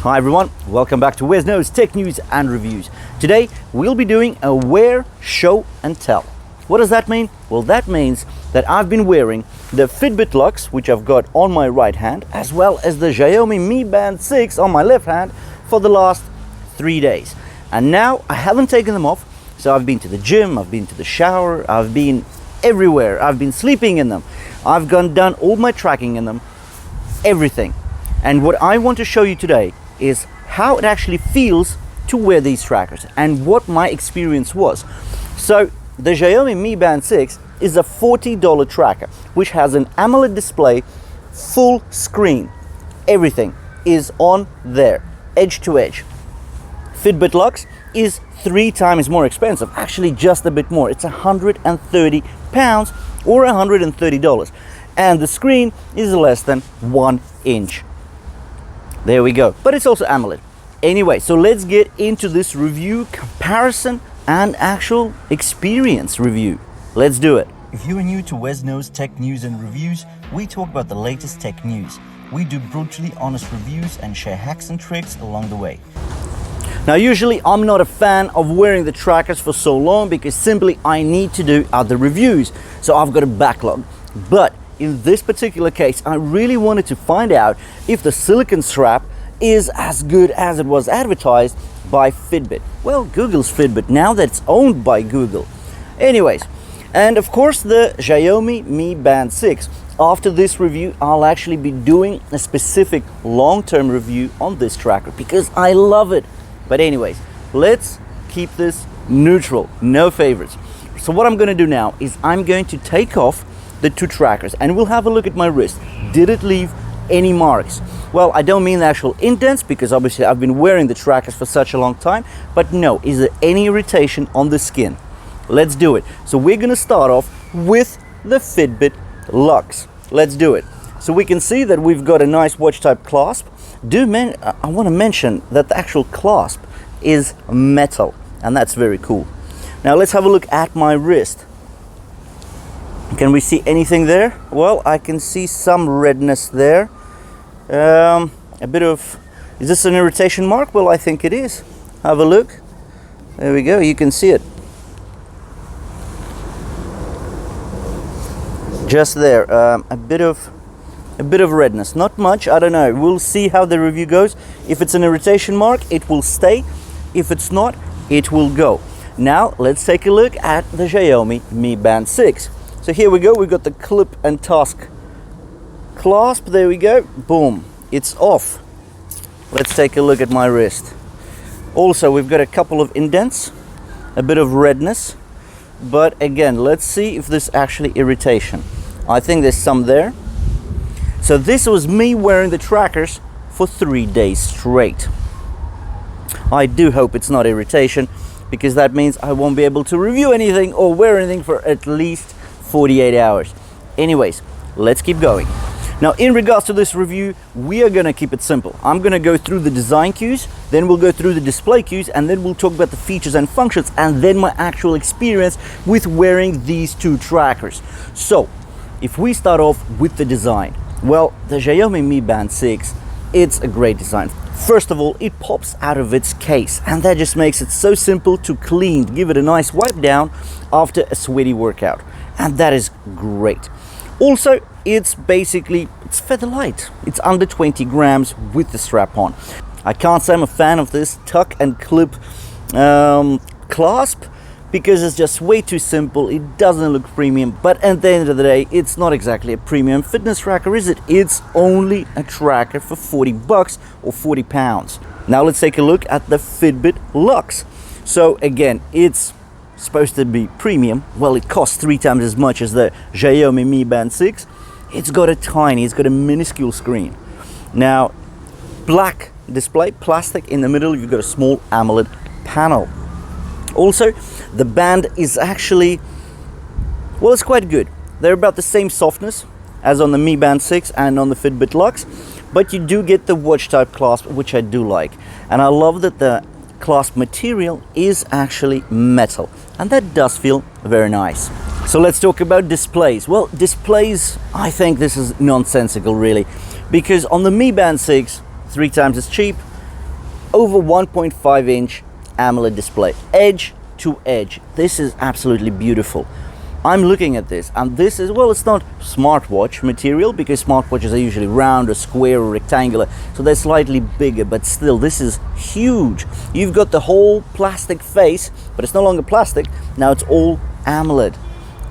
Hi everyone, welcome back to WesKnows Tech News and Reviews. Today we'll be doing a wear, show and tell. What does that mean? Well, that means that I've been wearing the FITBIT Luxe, which I've got on my right hand, as well as the Xiaomi Mi Band 6 on my left hand for the last 3 days. And now I haven't taken them off, so I've been to the gym, I've been to the shower, I've been everywhere, I've been sleeping in them, I've done all my tracking in them, everything. And what I want to show you today is how it actually feels to wear these trackers and what my experience was. So the Xiaomi Mi Band 6 is a $40 tracker which has an AMOLED display, full screen, everything is on there, edge to edge. FITBIT Luxe is 3 times more expensive, actually just a bit more. It's £130 or $130, and the screen is less than 1 inch. There we go, but it's also AMOLED. Anyway, so let's get into this review, comparison and actual experience review. Let's do it. If you are new to WesKnows Tech News and Reviews, we talk about the latest tech news. We do brutally honest reviews and share hacks and tricks along the way. Now, usually I'm not a fan of wearing the trackers for so long because simply I need to do other reviews. So I've got a backlog. But in this particular case, I really wanted to find out if the silicone strap is as good as it was advertised by Fitbit. Well, Google's Fitbit, now that it's owned by Google. Anyways, and of course the Xiaomi Mi Band 6. After this review, I'll actually be doing a specific long-term review on this tracker because I love it. But anyways, let's keep this neutral, no favorites. So what I'm going to do now is I'm going to take off the 2 trackers and we'll have a look at my wrist. Did it leave any marks? Well, I don't mean the actual indents because obviously I've been wearing the trackers for such a long time, but no, is there any irritation on the skin? Let's do it. So we're going to start off with the FITBIT Luxe. Let's do it. So we can see that we've got a nice watch type clasp. I want to mention that the actual clasp is metal, and that's very cool. Now let's have a look at my wrist. Can we see anything there? Well, I can see some redness there. A bit of, is this an irritation mark? Well, I think it is. Have a look. There we go, you can see it. Just there, a bit of redness, not much, I don't know. We'll see how the review goes. If it's an irritation mark, it will stay. If it's not, it will go. Now, let's take a look at the Xiaomi Mi Band 6. So here we go, we've got the clip and task clasp, there we go, boom, it's off. Let's take a look at my wrist. Also, we've got a couple of indents, a bit of redness, but again, let's see if there's actually irritation. I think there's some there. So this was me wearing the trackers for 3 days straight. I do hope it's not irritation, because that means I won't be able to review anything or wear anything for at least 48 hours. Anyways, let's keep going. Now, in regards to this review, we are going to keep it simple. I'm going to go through the design cues, then we'll go through the display cues, and then we'll talk about the features and functions, and then my actual experience with wearing these 2 trackers. So, if we start off with the design, well, the Xiaomi Mi Band 6, it's a great design. First of all, it pops out of its case, and that just makes it so simple to clean, give it a nice wipe down after a sweaty workout. And that is great. Also, it's feather light. It's under 20 grams with the strap on. I can't say I'm a fan of this tuck and clip clasp because it's just way too simple. It doesn't look premium, but at the end of the day, it's not exactly a premium fitness tracker, is it? It's only a tracker for $40 or £40. Now let's take a look at the FITBIT Luxe. So again, it's supposed to be premium. Well, it costs 3 times as much as the Xiaomi Mi Band 6. It's got a minuscule screen. Now, black display, plastic in the middle, you've got a small AMOLED panel. Also, the band is actually, well, it's quite good. They're about the same softness as on the Mi Band 6 and on the FITBIT Luxe, but you do get the watch type clasp, which I do like. And I love that the clasp material is actually metal, and that does feel very nice. So let's talk about displays. Well, displays, I think this is nonsensical really, because on the Mi Band 6, 3 times as cheap, over 1.5 inch AMOLED display, edge to edge. This is absolutely beautiful. I'm looking at this, and this is, well, it's not smartwatch material, because smartwatches are usually round or square or rectangular, so they're slightly bigger, but still, this is huge. You've got the whole plastic face, but it's no longer plastic, now it's all AMOLED,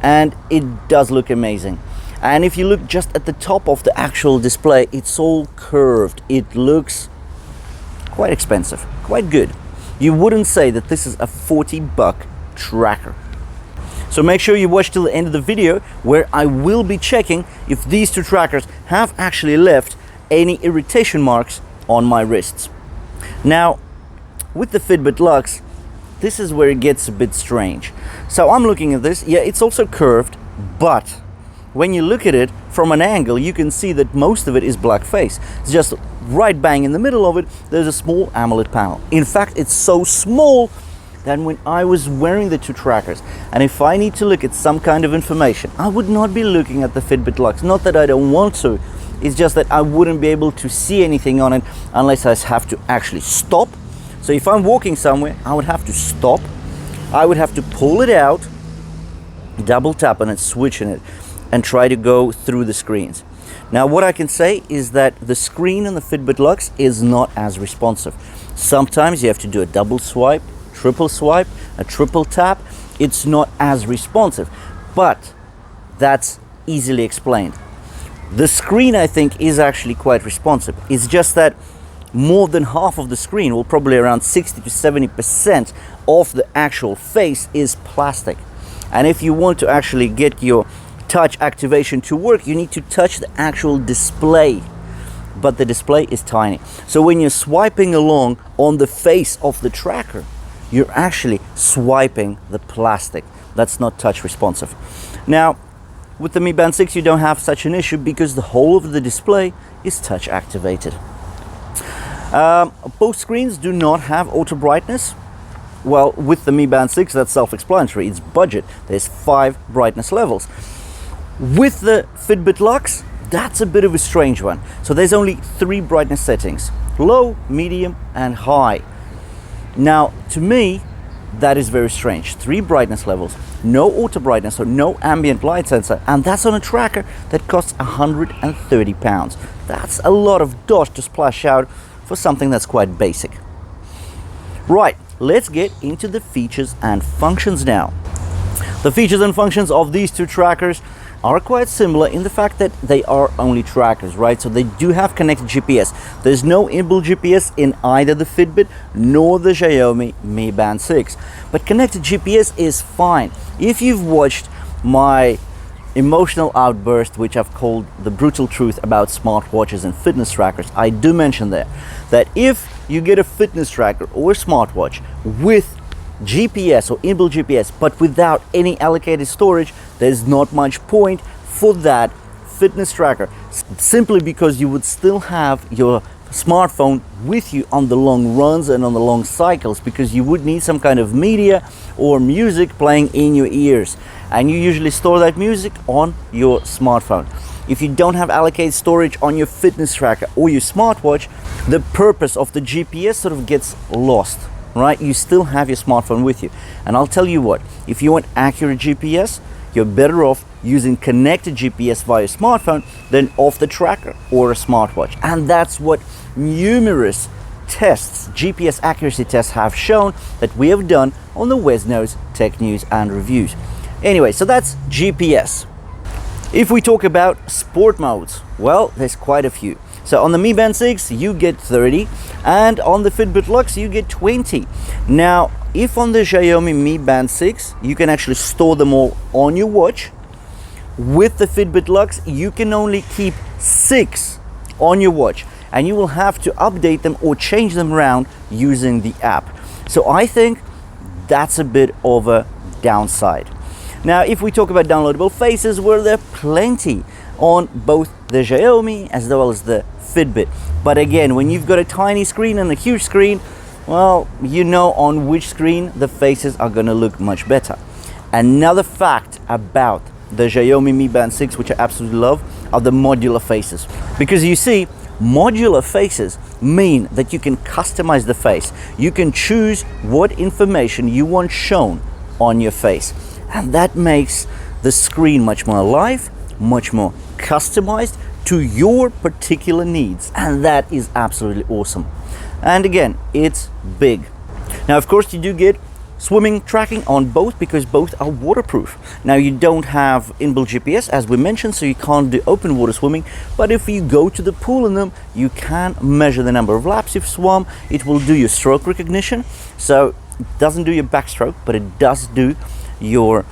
and it does look amazing. And if you look just at the top of the actual display, it's all curved. It looks quite expensive, quite good. You wouldn't say that this is a $40 tracker. So make sure you watch till the end of the video, where I will be checking if these two trackers have actually left any irritation marks on my wrists. Now, with the FITBIT Luxe, this is where it gets a bit strange. So I'm looking at this, yeah, it's also curved, but when you look at it from an angle, you can see that most of it is black face. It's just right bang in the middle of it, there's a small AMOLED panel. In fact, it's so small that when I was wearing the two trackers, and if I need to look at some kind of information, I would not be looking at the FITBIT Luxe. Not that I don't want to, it's just that I wouldn't be able to see anything on it unless I have to actually stop. So if I'm walking somewhere, I would have to stop. I would have to pull it out, double tap on it, switch on it, and try to go through the screens. Now, what I can say is that the screen on the FITBIT Luxe is not as responsive. Sometimes you have to do a double swipe, triple swipe, a triple tap. It's not as responsive, but that's easily explained. The screen, I think, is actually quite responsive. It's just that more than half of the screen, well, probably around 60 to 70% of the actual face is plastic. And if you want to actually get your touch activation to work, you need to touch the actual display, but the display is tiny. So when you're swiping along on the face of the tracker, you're actually swiping the plastic. That's not touch responsive. Now, with the Mi Band 6, you don't have such an issue because the whole of the display is touch activated. Both screens do not have auto brightness. Well, with the Mi Band 6, that's self-explanatory. It's budget. There's 5 brightness levels. With the FITBIT Luxe, that's a bit of a strange one. So there's only 3 brightness settings: low, medium, and high. Now, to me, that is very strange. 3 brightness levels, no auto brightness, so no ambient light sensor, and that's on a tracker that costs £130. That's a lot of dosh to splash out for something that's quite basic. Right, let's get into the features and functions now. The features and functions of these two trackers are quite similar in the fact that they are only trackers, right? So they do have connected GPS. There's no inbuilt GPS in either the Fitbit nor the Xiaomi Mi Band 6. But connected GPS is fine. If you've watched my emotional outburst, which I've called the brutal truth about smartwatches and fitness trackers, I do mention there that if you get a fitness tracker or a smartwatch with GPS or inbuilt GPS, but without any allocated storage, there's not much point for that fitness tracker, simply because you would still have your smartphone with you on the long runs and on the long cycles, because you would need some kind of media or music playing in your ears, and you usually store that music on your smartphone. If you don't have allocated storage on your fitness tracker or your smartwatch, the purpose of the GPS sort of gets lost, right? You still have your smartphone with you. And I'll tell you what, if you want accurate GPS, you're better off using connected GPS via smartphone than off the tracker or a smartwatch. And that's what numerous tests, GPS accuracy tests, have shown that we have done on the WesKnows Tech News and Reviews. Anyway, so that's GPS. If we talk about sport modes, well, there's quite a few. So on the Mi Band 6, you get 30, and on the FITBIT Luxe, you get 20. Now, if on the Xiaomi Mi Band 6, you can actually store them all on your watch, with the FITBIT Luxe, you can only keep 6 on your watch, and you will have to update them or change them around using the app. So I think that's a bit of a downside. Now, if we talk about downloadable faces, well, there are plenty on both the Xiaomi as well as the Fitbit. But again, when you've got a tiny screen and a huge screen, well, you know on which screen the faces are going to look much better. Another fact about the Xiaomi Mi Band 6, which I absolutely love, are the modular faces. Because you see, modular faces mean that you can customize the face. You can choose what information you want shown on your face. And that makes the screen much more alive, much more customized to your particular needs. And that is absolutely awesome. And again, it's big. Now, of course, you do get swimming tracking on both because both are waterproof. Now, you don't have inbuilt GPS as we mentioned, so you can't do open water swimming, but if you go to the pool in them, you can measure the number of laps you've swum. It will do your stroke recognition, so it doesn't do your backstroke, but it does do your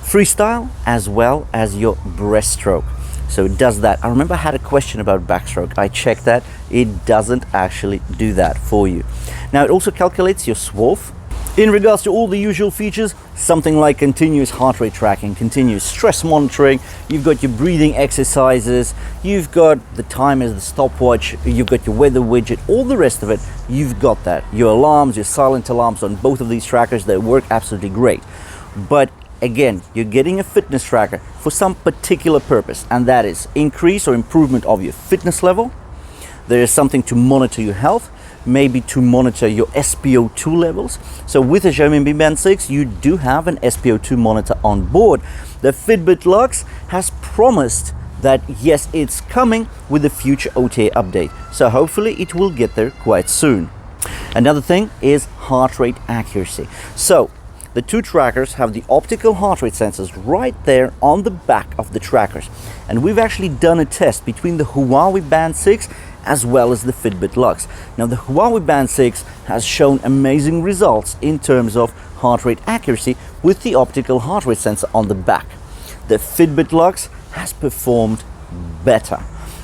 freestyle as well as your breaststroke. So it does that. I remember I had a question about backstroke. I checked that. It doesn't actually do that for you. Now, it also calculates your swerve. In regards to all the usual features, something like continuous heart rate tracking, continuous stress monitoring, you've got your breathing exercises, you've got the time as the stopwatch, you've got your weather widget, all the rest of it, you've got that. Your alarms, your silent alarms on both of these trackers, they work absolutely great. But again, you're getting a fitness tracker for some particular purpose, and that is increase or improvement of your fitness level. There is something to monitor your health, maybe to monitor your SpO2 levels. So with the Xiaomi Mi Band 6, you do have an SpO2 monitor on board. The FITBIT Luxe has promised that yes, it's coming with a future OTA update. So hopefully it will get there quite soon. Another thing is heart rate accuracy. So the two trackers have the optical heart rate sensors right there on the back of the trackers. And we've actually done a test between the Huawei Band 6 as well as the FITBIT Luxe. Now, the Huawei Band 6 has shown amazing results in terms of heart rate accuracy with the optical heart rate sensor on the back. The FITBIT Luxe has performed better.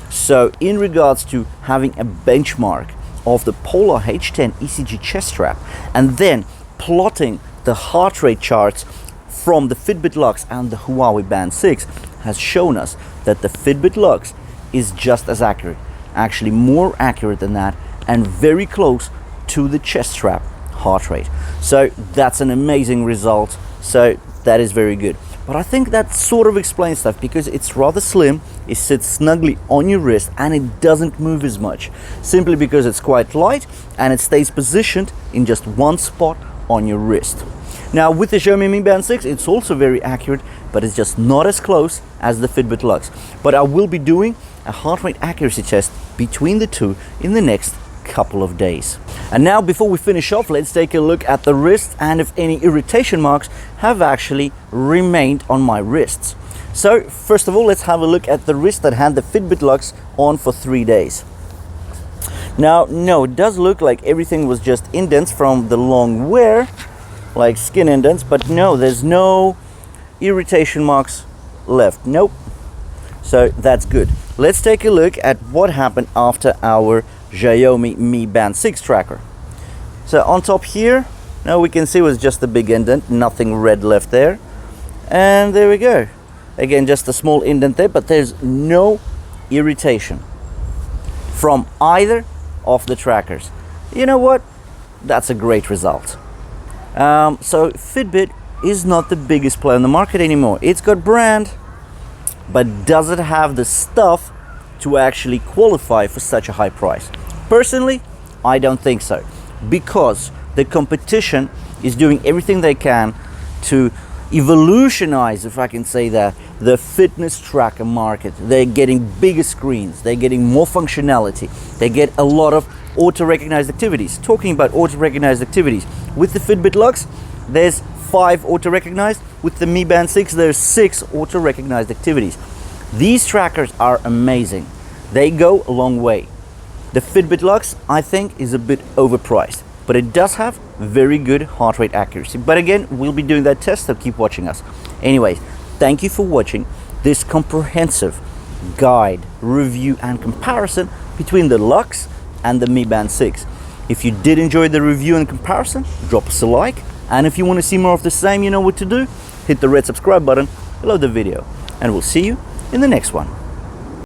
So in regards to having a benchmark of the Polar H10 ECG chest strap and then plotting the heart rate charts from the FITBIT Luxe and the Huawei Band 6 has shown us that the FITBIT Luxe is just as accurate, actually more accurate than that, and very close to the chest strap heart rate. So that's an amazing result. So that is very good. But I think that sort of explains stuff because it's rather slim, it sits snugly on your wrist and it doesn't move as much, simply because it's quite light and it stays positioned in just one spot on your wrist. Now with the Xiaomi Mi Band 6, it's also very accurate, but it's just not as close as the FITBIT Luxe. But I will be doing a heart rate accuracy test between the two in the next couple of days. And now, before we finish off, let's take a look at the wrist and if any irritation marks have actually remained on my wrists. So first of all, let's have a look at the wrist that had the FITBIT Luxe on for 3 days. Now, no, it does look like everything was just indents from the long wear, like skin indents, but no, there's no irritation marks left. Nope. So that's good. Let's take a look at what happened after our Xiaomi Mi Band 6 tracker. So on top here, now we can see it was just a big indent, nothing red left there. And there we go. Again, just a small indent there, but there's no irritation from either of the trackers. You know what? That's a great result. So Fitbit is not the biggest player in the market anymore. It's got brand, but does it have the stuff to actually qualify for such a high price? Personally, I don't think so, because the competition is doing everything they can to evolutionize, if I can say that, the fitness tracker market. They're getting bigger screens, they're getting more functionality, they get a lot of auto-recognized activities. Talking about auto-recognized activities, with the Fitbit Luxe, there's 5 auto-recognized. With the Mi Band 6, there's 6 auto-recognized activities. These trackers are amazing. They go a long way. The Fitbit Luxe, I think, is a bit overpriced, but it does have very good heart rate accuracy. But again, we'll be doing that test, so keep watching us. Anyways, thank you for watching this comprehensive guide, review and comparison between the Luxe and the Mi Band 6. If you did enjoy the review and comparison, drop us a like. And if you want to see more of the same, you know what to do. Hit the red subscribe button below the video. And we'll see you in the next one.